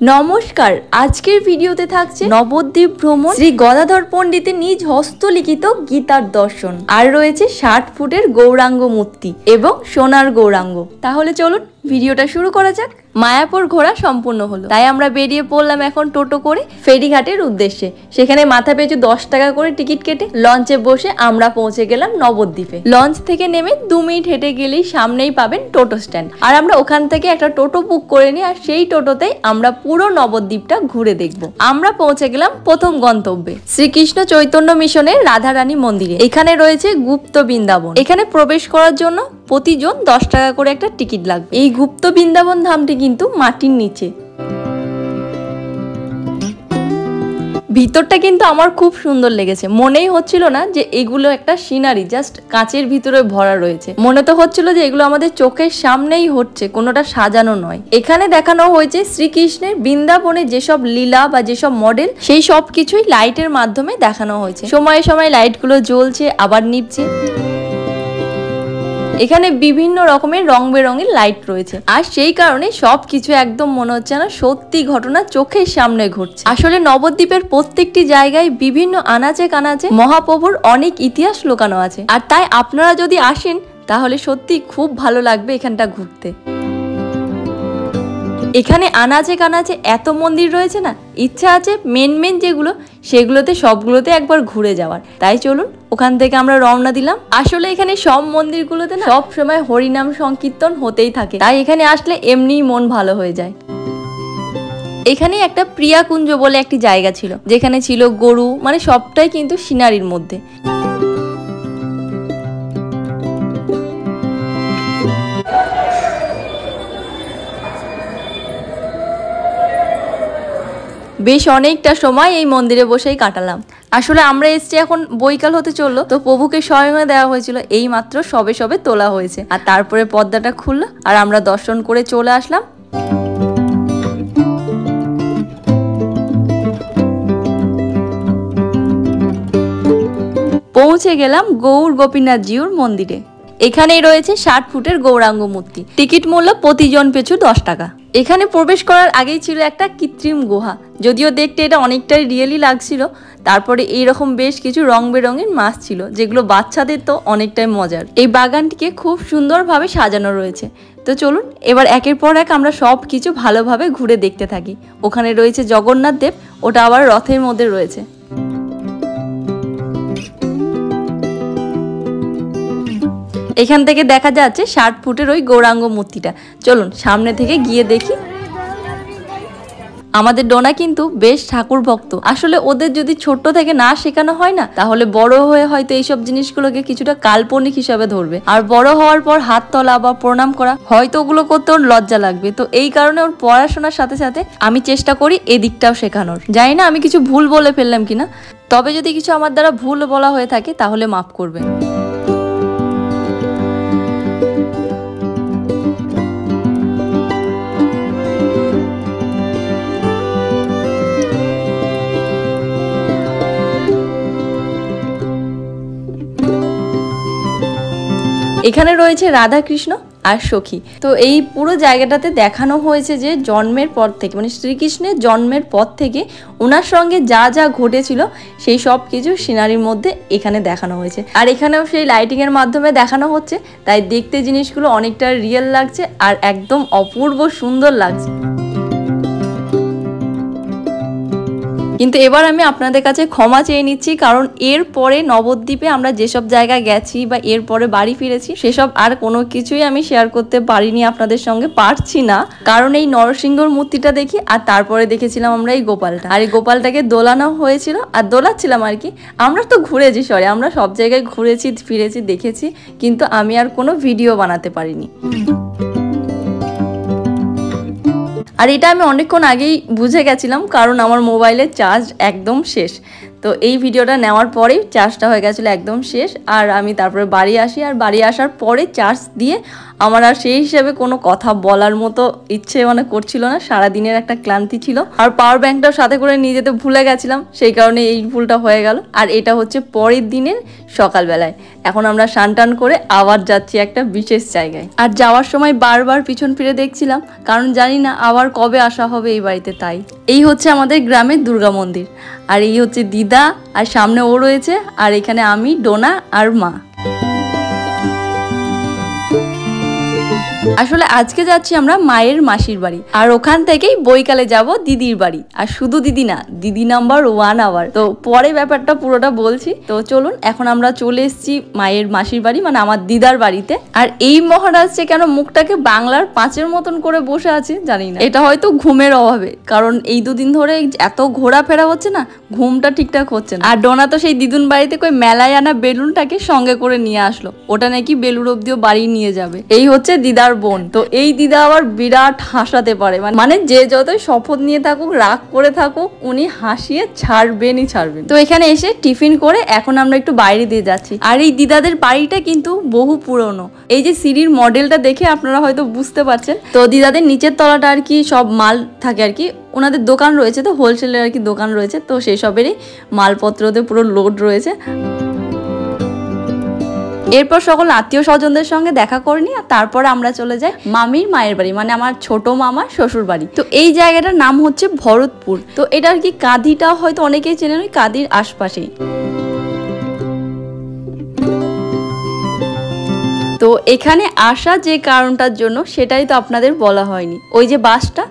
নমস্কার, আজকের ভিডিওতে থাকছে নবদ্বীপ ভ্রমণ, শ্রী গদাধর পণ্ডিতের নিজ হস্তলিখিত গীতার দর্শন, আর রয়েছে 60 ফুটের গৌরাঙ্গ মূর্তি এবং সোনার গৌরাঙ্গ। তাহলে চলুন ভিডিওটা শুরু করা যাক। মায়াপুর ঘোরা সম্পূর্ণ হলো, তাই আমরা বেরিয়ে পড়লাম এখন টোটো করে ফেরিঘাটের উদ্দেশ্যে। সেখানে মাথা পিছু 10 টাকা করে টিকিট কেটে লঞ্চে বসে আমরা পৌঁছে গেলাম নবদ্বীপে। লঞ্চ থেকে নেমে 2 মিনিট হেঁটে গেলেই সামনেই পাবেন টোটো স্ট্যান্ড, আর আমরা ওখান থেকে একটা টোটো বুক করে নিই, আর সেই টোটোতেই আমরা পুরো নবদ্বীপটা ঘুরে দেখব। আমরা পৌঁছে গেলাম প্রথম গন্তব্যে, শ্রীকৃষ্ণ চৈতন্য মিশনের রাধারানী মন্দিরে। এখানে রয়েছে গুপ্ত বৃন্দাবন। এখানে প্রবেশ করার জন্য প্রতিজন 10 টাকা করে একটা টিকিট লাগবে। এই গুপ্ত বৃন্দাবন ধামটি কিন্তু মাটির নিচে। ভিতরটা কিন্তু আমার খুব সুন্দর লেগেছে, মনেই হচ্ছিল না যে এগুলো একটা সিনারি, জাস্ট কাঁচের ভিতরে ভরা রয়েছে। মনে তো হচ্ছিল যে এগুলো আমাদের চোখের সামনেই হচ্ছে, কোনোটা সাজানো নয়। এখানে দেখানো হয়েছে শ্রীকৃষ্ণের বৃন্দাবনে যেসব লীলা বা যেসব মডেল, সেই সব কিছুই লাইটের মাধ্যমে দেখানো হয়েছে। সময়ে সময়ে লাইটগুলো জ্বলছে আবার নিভছে। এখানে বিভিন্ন রকমের রং বেরঙের লাইট রয়েছে, আর সেই কারণে সবকিছু একদম মনে হচ্ছে না সত্যি ঘটনা চোখের সামনে ঘটছে। আসলে নবদ্বীপের প্রত্যেকটি জায়গায় বিভিন্ন আনাচে কানাচে মহাপ্রভুর অনেক ইতিহাস লুকানো আছে, আর তাই আপনারা যদি আসেন তাহলে সত্যি খুব ভালো লাগবে এখানটা ঘুরতে। এখানে আনাচে কানাচে এত মন্দির রয়েছে না, ইচ্ছা আছে মেন যেগুলো সেগুলোতে সবগুলোতে একবার ঘুরে যাওয়ার। তাই চলুন ওখান থেকে আমরা রওনা দিলাম। আসলে এখানে সব মন্দিরগুলোতে না সব সময় হরিনাম সংকীর্তন হতেই থাকে, তাই এখানে আসলে এমনিই মন ভালো হয়ে যায়। এখানে একটা প্রিয়াকুঞ্জ বলে একটি জায়গা ছিল, যেখানে ছিল গরু, মানে সবটাই কিন্তু সিনারির মধ্যে। বেশ অনেকটা সময় এই মন্দিরে বসেই কাটালাম। আসলে আমরা এসছি এখন বৈকাল হতে চললো, তো প্রভুকে স্বয়ংে দেওয়া হয়েছিল, এই মাত্র সবে সবে তোলা হয়েছে, আর তারপরে পর্দাটা খুললো আর আমরা দর্শন করে চলে আসলাম। পৌঁছে গেলাম গৌর গোপীনাথ জিউর মন্দিরে। এখানেই রয়েছে 60 ফুটের গৌরাঙ্গ মূর্তি। টিকিট মূল্য প্রতিজন পিছু 10 টাকা। এখানে প্রবেশ করার আগেই ছিল একটা কৃত্রিম গুহা, যদিও দেখতে এটা অনেকটাই রিয়েলি লাগছিল। তারপরে এইরকম বেশ কিছু রং বেরঙের মাছ ছিল, যেগুলো বাচ্চাদের তো অনেকটাই মজার। এই বাগানটিকে খুব সুন্দরভাবে সাজানো রয়েছে। তো চলুন এবার একের পর এক আমরা সব কিছু ভালোভাবে ঘুরে দেখতে থাকি। ওখানে রয়েছে জগন্নাথ দেব, ওটা আবার রথের মধ্যে রয়েছে। এখান থেকে দেখা যাচ্ছে 60 ফুটের ওই গৌরাঙ্গ মূর্তিটা। চলুন সামনে থেকে গিয়ে দেখি। আমাদের ডোনা কিন্তু বেশ ঠাকুর ভক্ত। আসলে ওদের যদি ছোট্ট থেকে না শেখানো হয় না, তাহলে বড় হয়ে হয়তো এইসব জিনিসগুলোকে কিছুটা কাল্পনিক হিসাবে ধরবে, আর বড় হওয়ার পর হাত তোলা বা প্রণাম করা হয়তো ওগুলো করতে ওর লজ্জা লাগবে। তো এই কারণে ওর পড়াশোনার সাথে সাথে আমি চেষ্টা করি এদিকটাও শেখানোর। জানি না আমি কিছু ভুল বলে ফেললাম কিনা, তবে যদি কিছু আমার দ্বারা ভুল বলা হয়ে থাকে তাহলে মাফ করবেন। এখানে রয়েছে রাধা কৃষ্ণ আর সখী। তো এই পুরো জায়গাটাতে দেখানো হয়েছে যে জন্মের পর থেকে, মানে শ্রীকৃষ্ণের জন্মের পর থেকে ওনার সঙ্গে যা যা ঘটেছিল সেই সব কিছু সিনারির মধ্যে এখানে দেখানো হয়েছে। আর এখানেও সেই লাইটিং এর মাধ্যমে দেখানো হচ্ছে, তাই দেখতে জিনিসগুলো অনেকটা রিয়েল লাগছে আর একদম অপূর্ব সুন্দর লাগছে। কিন্তু এবার আমি আপনাদের কাছে ক্ষমা চেয়ে নিচ্ছি, কারণ এর পরে নবদ্বীপে আমরা যেসব জায়গায় গেছি বা এর পরে বাড়ি ফিরেছি সেসব আর কোনো কিছুই আমি শেয়ার করতে পারিনি আপনাদের সঙ্গে, পারছি না। কারণ এই নরসিংহর মূর্তিটা দেখি, আর তারপরে দেখেছিলাম আমরা এই গোপালটা, আর এই গোপালটাকে দোলানো হয়েছিল আর দোলাচ্ছিলাম আর কি। আমরা তো ঘুরেছি, আমরা সব জায়গায় ঘুরেছি, ফিরেছি, দেখেছি, কিন্তু আমি আর কোনো ভিডিও বানাতে পারিনি। আর এটা আমি অনেকক্ষণ আগেই বুঝে গেছিলাম, কারণ আমার মোবাইলের চার্জ একদম শেষ। তো এই ভিডিওটা নেওয়ার পরেই চার্জটা হয়ে গেছিলো একদম শেষ, আর আমি তারপরে বাড়ি আসি, আর বাড়ি আসার পরে চার্জ দিয়ে আমার আর সেই হিসাবে কোনো কথা বলার মতো ইচ্ছে মানে করছিল না, সারাদিনের একটা ক্লান্তি ছিল। আর পাওয়ার ব্যাংকটাও সাথে করে নিয়ে যেতে ভুলে গেছিলাম, সেই কারণে এই ভুলটা হয়ে গেল। আর এটা হচ্ছে পরের দিনের সকালবেলায়। এখন আমরা স্নান করে আবার যাচ্ছি একটা বিশেষ জায়গায়। আর যাওয়ার সময় বারবার পিছন ফিরে দেখছিলাম, কারণ জানি না আবার কবে আসা হবে এই বাড়িতে। তাই এই হচ্ছে আমাদের গ্রামের দুর্গা মন্দির, আর এই হচ্ছে দিদা, আর সামনে ও রয়েছে, আর এখানে আমি, ডোনা আর মা। আসলে আজকে যাচ্ছি আমরা মায়ের মাসির বাড়ি, আর ওখান থেকেই বৈকালে যাব দিদির বাড়ি। আর শুধু দিদি না, দিদি নাম্বার 1 আওয়ার। তো পরে ব্যাপারটা পুরোটা বলছি। তো চলুন, এখন আমরা চলে এসেছি মায়ের মাসির বাড়ি, মানে আমার দিদার বাড়িতে। আর এই মহারাজকে কেন মুখটাকে বাংলার 5-এর মতন করে বসে আছে জানি না, এটা হয়তো ঘুমের অভাবে, কারণ এই দুদিন ধরে এত ঘোরাফেরা হচ্ছে না, ঘুমটা ঠিকঠাক হচ্ছে না। আর ডোনা তো সেই দিদুন বাড়িতে কই মেলায় আনা বেলুনটাকে সঙ্গে করে নিয়ে আসলো, ওটা নাকি বেলুর অব্দিও বাড়ি নিয়ে যাবে। এই হচ্ছে দিদার বোন। তো এই দিদা আবার বিরাট হাসাতে পারে, মানে যে যতই শপথ নিয়ে থাকুক, রাগ করে থাকুক, উনি হাসিয়ে ছাড়বেনই ছাড়বেন। তো এখানে এসে টিফিন করে এখন আমরা একটু বাইরে দিয়ে যাচ্ছি। আর এই দিদাদের বাড়িটা কিন্তু বহু পুরনো। এই যে সিঁড়ির মডেলটা দেখে আপনারা হয়তো বুঝতে পারছেন। তো দিদাদের নিচের তলাটা আর কি সব মাল থাকে আর কি, ওনাদের দোকান রয়েছে, তো হোলসেলের আর কি দোকান রয়েছে, তো সেই সবেরই মালপত্রতে পুরো লোড রয়েছে। এরপর সকল আত্মীয় স্বজনদের সঙ্গে দেখা করে নিই, আর তারপরে আমরা চলে যাই মামির মায়ের বাড়ি, মানে আমার ছোট মামার শ্বশুর বাড়ি। তো এই জায়গাটার নাম হচ্ছে ভরতপুর। তো এটা আর কি কাঁদিটা হয়তো অনেকেই চেনেন, ওই কাঁদির আশপাশেই। তো এখানে আসা যে কারণটার জন্য সেটাই তো আপনাদের বলা হয়নি। ওই যে বাসটা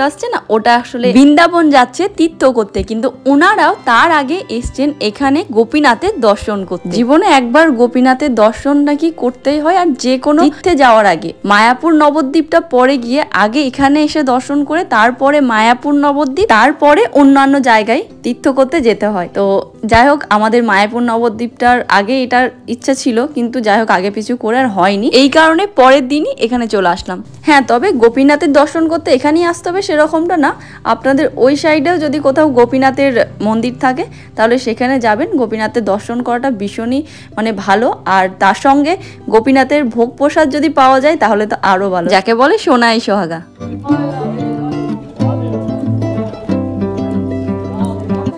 আসছে না, ওটা আসলে বৃন্দাবন যাচ্ছে তীর্থ করতে, কিন্তু ওনারাও তার আগে এসছেন এখানে গোপীনাথের দর্শন করতে। জীবনে একবার গোপীনাথের দর্শন নাকি করতেই হয়, আর যে কোনো তীর্থে যাওয়ার আগে। মায়াপুর নবদ্বীপটা পরে গিয়ে আগে এখানে এসে দর্শন করে তারপরে মায়াপুর নবদ্বীপ, তারপরে অন্যান্য জায়গায় তীর্থ করতে যেতে হয়। তো যাই হোক, আমাদের মায়াপুর নবদ্বীপটার আগে এটার ইচ্ছা ছিল, কিন্তু যাই হোক আগে পিছু করে আর হয়নি, এই কারণে পরের দিনই এখানে চলে আসলাম। হ্যাঁ, তবে গোপীনাথের দর্শন করতে এখানেই আসতে হবে সেরকমটা না, আপনাদের ওই সাইডেও যদি কোথাও গোপীনাথের মন্দির থাকে তাহলে সেখানে যাবেন। গোপীনাথের দর্শন করাটা ভীষণই মানে ভালো, আর তার সঙ্গে গোপীনাথের ভোগ প্রসাদ যদি পাওয়া যায় তাহলে তো আরো ভালো, যাকে বলে সোনাই সোহাগা।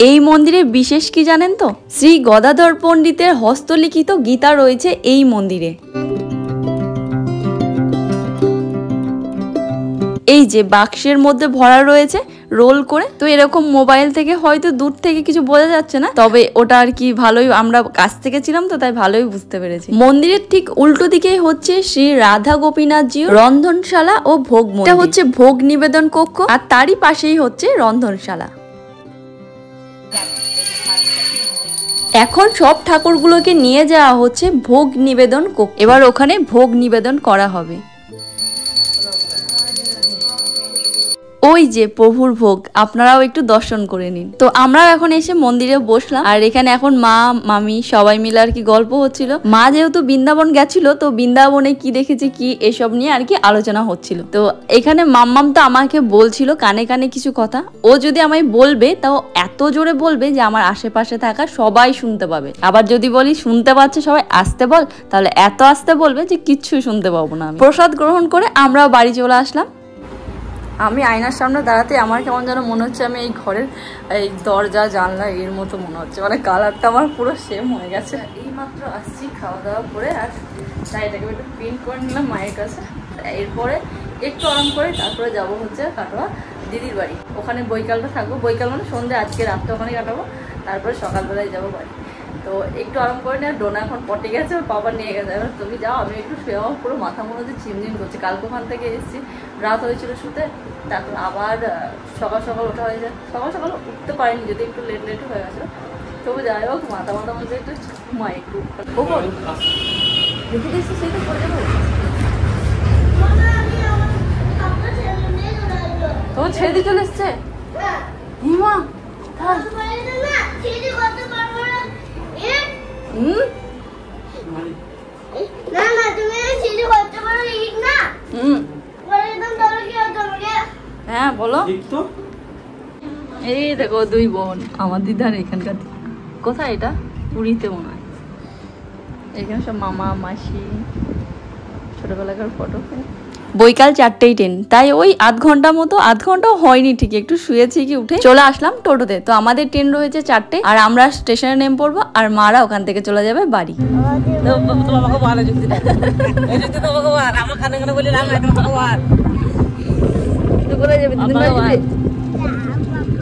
এই মন্দিরে বিশেষ কি জানেন তো, শ্রী গদাধর পণ্ডিতের হস্তলিখিত গীতা রয়েছে এই মন্দিরে। এই যে বাক্সের মধ্যে ভরা রয়েছে রোল করে। তো এরকম মোবাইল থেকে হয়তো দূর থেকে কিছু বোঝা যাচ্ছে না, তবে ওটা আর কি ভালোই, আমরা কাছ থেকে ছিলাম তো তাই ভালোই বুঝতে পেরেছি। মন্দিরের ঠিক উল্টো দিকেই হচ্ছে শ্রী রাধা গোপীনাথজি রন্ধনশালা ও ভোগ মন্দির। এটা হচ্ছে ভোগ নিবেদন কক্ষ, আর তারই পাশেই হচ্ছে রন্ধনশালা। এখন সব ঠাকুরগুলোকে নিয়ে যাওয়া হচ্ছে ভোগ নিবেদন কক্ষ, এবার ওখানে ভোগ নিবেদন করা হবে। ওই যে প্রভুর ভোগ, আপনারাও একটু দর্শন করে নিন। তো আমরা এখন এসে মন্দিরে বসলাম, আর এখানে এখন মা মামি সবাই মিলে আর কি গল্প হচ্ছিল। মা যেহেতু বৃন্দাবন গেছিল, তো বৃন্দাবনে কি দেখেছে কি এসব নিয়ে আর কি আলোচনা হচ্ছিল। তো এখানে মাম্মাম তো আমাকে বলছিল কানে কানে কিছু কথা, ও যদি আমায় বলবে তাও এত জোরে বলবে যে আমার আশেপাশে থাকা সবাই শুনতে পাবে। আবার যদি বলি শুনতে পাচ্ছে সবাই আসতে বল, তাহলে এত আসতে বলবে যে কিচ্ছু শুনতে পাবো না। প্রসাদ গ্রহণ করে আমরাও বাড়ি চলে আসলাম। আমি আয়নার সামনে দাঁড়াতে আমার কেমন যেন মনে হচ্ছে আমি এই ঘরের এই দরজা জানলা এর মতো মনে হচ্ছে, মানে কালারটা আমার পুরো সেম হয়ে গেছে। এই মাত্র আসছি খাওয়া দাওয়া করে, আর শাড়িটাকে একটু প্রিন্ট করে নিলাম মায়ের কাছে। এরপরে একটু আরাম করে তারপরে যাব হচ্ছে কাটোয়া দিদির বাড়ি, ওখানে বৈকালটা থাকবো। বৈকাল মানে সন্ধ্যে, আজকে রাতটা ওখানে কাটাবো, তারপরে সকালবেলায় যাবো বাড়ি। তো একটু আরাম করে নেয়। ডোনা এখন পটে গেছে, ওর বাবা নিয়ে গেছে। এবার তুমি যাও, আমি একটু শুয়ে যাবো। পুরো মাথা মনে হচ্ছে ঝিমঝিম করছে, কালকে ওখান থেকে এসেছি, রাত হয়েছিল শুতে, তারপর আবার সকাল সকাল ওঠা হয়ে যায়। সকাল সকাল উঠতে পারিনি, যদি একটু লেট হয়ে গেছিলো। তবু যাই হোক মাথা মধ্যে একটু ঘুমাই একটু। দেখে দিচ্ছি সেই তো পড়ে যাবো। তোমার ছেড়ে দিয়ে চলে এসছে হিমা। হ্যাঁ বলো। এই দেখো দুই বোন, আমার দিদার এখানকার। কোথায় এটা? পুরীতে মনে হয়। এখানে সব মামা মাসি ছোটবেলাকার ফটো। বৈকাল 4টেই ট্রেন, তাই ওই আধ ঘন্টাও হয়নি, ঠিক একটু শুয়েছি কি উঠে চলে আসলাম টোটোতে। তো আমাদের ট্রেন রয়েছে 4টে, আর আমরা স্টেশনে নেমে পড়বো, আর মারা ওখান থেকে চলে যাবে বাড়ি।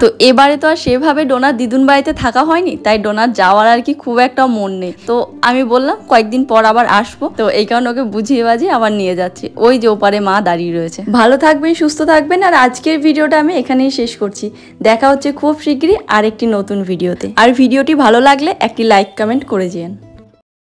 তো এবারে তো আর সেভাবে ডোনার দিদুন বাড়িতে থাকা হয়নি, তাই ডোনার যাওয়ার আর কি খুব একটা মন নেই। তো আমি বললাম কয়েকদিন পর আবার আসবো, তো এই কারণে ওকে বুঝিয়ে বাজিয়ে আবার নিয়ে যাচ্ছি। ওই যে ওপারে মা দাঁড়িয়ে রয়েছে। ভালো থাকবেন, সুস্থ থাকবেন, আর আজকের ভিডিওটা আমি এখানেই শেষ করছি। দেখা হচ্ছে খুব শীঘ্রই আরেকটি নতুন ভিডিওতে। আর ভিডিওটি ভালো লাগলে একটি লাইক কমেন্ট করে যেন।